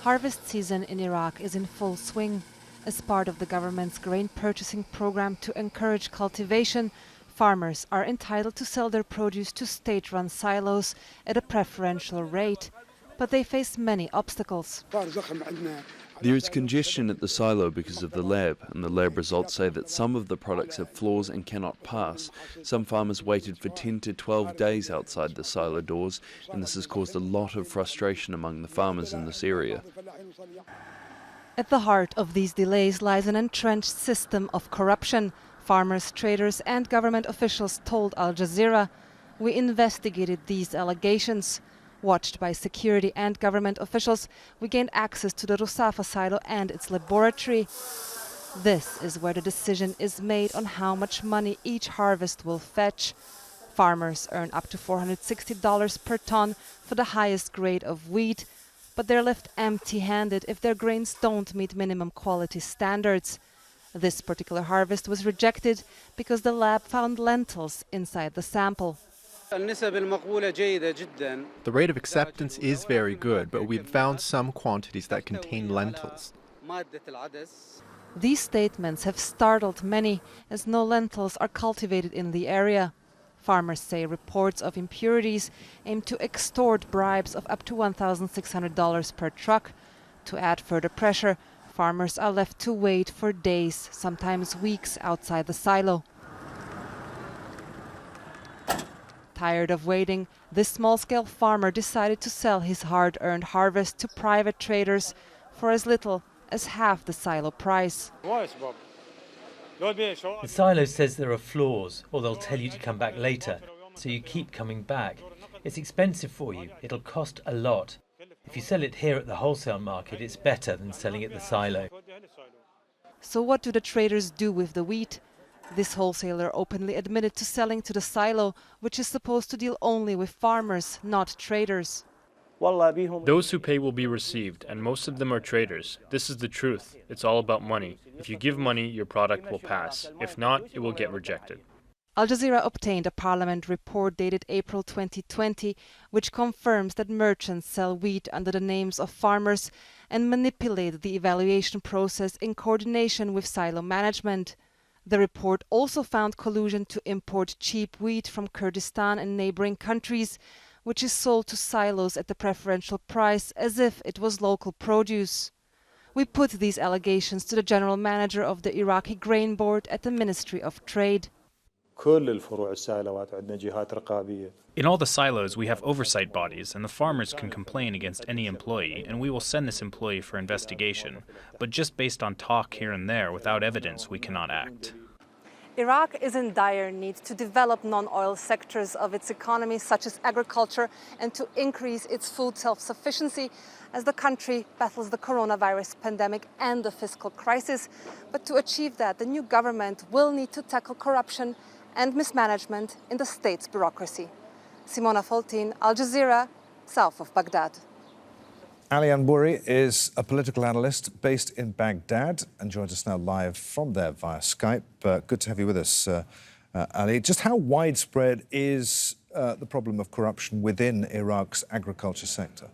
Harvest season in Iraq is in full swing. As part of the government's grain purchasing program to encourage cultivation, farmers are entitled to sell their produce to state-run silos at a preferential rate. But they face many obstacles. There is congestion at the silo because of the lab, and the lab results say that some of the products have flaws and cannot pass. Some farmers waited for 10 to 12 days outside the silo doors, and this has caused a lot of frustration among the farmers in this area. At the heart of these delays lies an entrenched system of corruption. Farmers, traders and government officials told Al Jazeera, "We investigated these allegations." Watched by security and government officials, we gained access to the Rusafa silo and its laboratory. This is where the decision is made on how much money each harvest will fetch. Farmers earn up to $460 per ton for the highest grade of wheat, but they're left empty-handed if their grains don't meet minimum quality standards. This particular harvest was rejected because the lab found lentils inside the sample. The rate of acceptance is very good, but we've found some quantities that contain lentils. These statements have startled many, as no lentils are cultivated in the area. Farmers say reports of impurities aim to extort bribes of up to $1,600 per truck. To add further pressure, farmers are left to wait for days, sometimes weeks, outside the silo. Tired of waiting, this small-scale farmer decided to sell his hard-earned harvest to private traders for as little as half the silo price. The silo says there are flaws, or they'll tell you to come back later, so you keep coming back. It's expensive for you, it'll cost a lot. If you sell it here at the wholesale market, it's better than selling at the silo. So what do the traders do with the wheat? This wholesaler openly admitted to selling to the silo, which is supposed to deal only with farmers, not traders. Those who pay will be received, and most of them are traders. This is the truth. It's all about money. If you give money, your product will pass. If not, it will get rejected. Al Jazeera obtained a parliament report dated April 2020, which confirms that merchants sell wheat under the names of farmers and manipulate the evaluation process in coordination with silo management. The report also found collusion to import cheap wheat from Kurdistan and neighboring countries, which is sold to silos at the preferential price as if it was local produce. We put these allegations to the general manager of the Iraqi Grain Board at the Ministry of Trade. In all the silos, we have oversight bodies, and the farmers can complain against any employee, and we will send this employee for investigation. But just based on talk here and there, without evidence, we cannot act. Iraq is in dire need to develop non-oil sectors of its economy, such as agriculture, and to increase its food self-sufficiency as the country battles the coronavirus pandemic and the fiscal crisis. But to achieve that, the new government will need to tackle corruption and mismanagement in the state's bureaucracy. Simona, Foltyn, Al Jazeera, south of Baghdad. Ali Anbouri is a political analyst based in Baghdad and joins us now live from there via Skype. Good to have you with us, Ali. Just how widespread is the problem of corruption within Iraq's agriculture sector?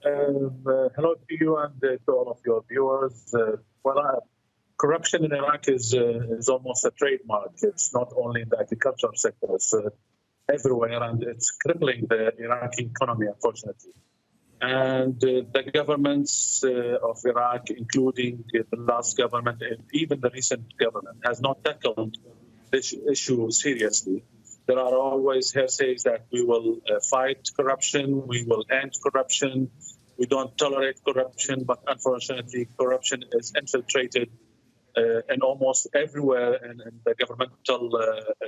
Hello to you and to all of your viewers. Corruption in Iraq is almost a trademark. It's not only in the agricultural sector, it's everywhere, and it's crippling the Iraqi economy, unfortunately. And the governments of Iraq, including the last government and even the recent government, has not tackled this issue seriously. There are always hearsays that we will fight corruption, we will end corruption, we don't tolerate corruption, but unfortunately corruption is infiltrated and almost everywhere in the governmental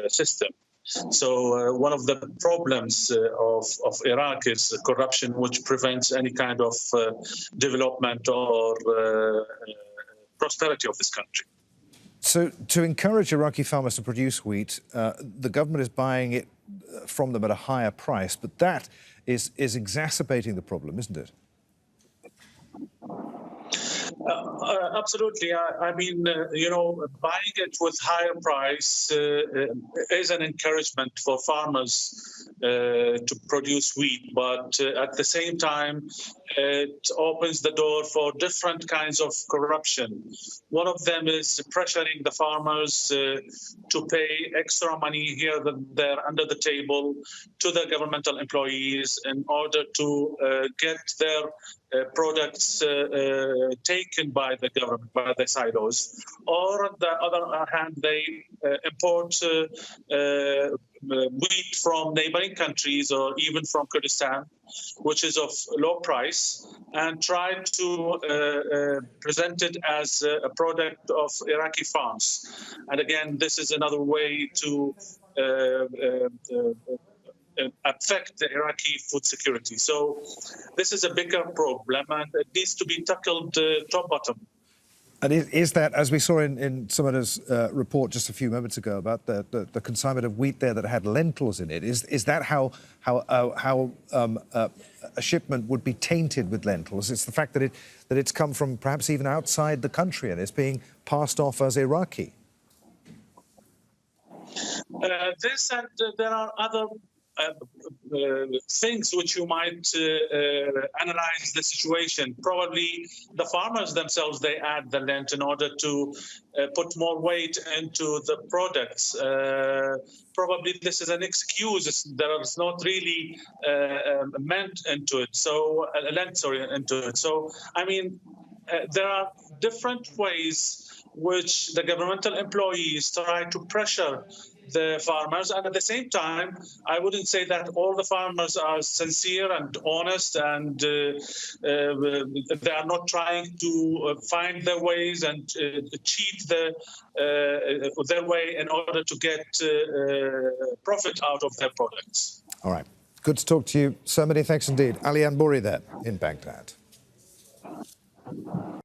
system. So one of the problems of Iraq is corruption, which prevents any kind of development or prosperity of this country. So to encourage Iraqi farmers to produce wheat, the government is buying it from them at a higher price, but that is exacerbating the problem, isn't it? Absolutely. I mean, buying it with higher price is an encouragement for farmers to produce wheat, but at the same time, it opens the door for different kinds of corruption. One of them is pressuring the farmers to pay extra money here and there under the table to the governmental employees in order to get their products taken by the government, by the silos. Or on the other hand, they import wheat from neighboring countries or even from Kurdistan, which is of low price, and try to present it as a product of Iraqi farms. And again, this is another way to affect the Iraqi food security. So this is a bigger problem, and it needs to be tackled top bottom. And is that, as we saw in Simona's report just a few moments ago about the consignment of wheat there that had lentils in it, is that how a shipment would be tainted with lentils? It's the fact that it's come from perhaps even outside the country and it's being passed off as Iraqi. This and there are other things which you might analyze the situation. Probably the farmers themselves, they add the lent in order to put more weight into the products. Probably this is an excuse. There is not really meant into it. So lent, sorry, into it. So I mean, there are different ways which the governmental employees try to pressure the farmers, and at the same time, I wouldn't say that all the farmers are sincere and honest, and they are not trying to find their ways and cheat their way in order to get profit out of their products. All right. Good to talk to you. So many thanks indeed. Ali Anbouri there in Baghdad.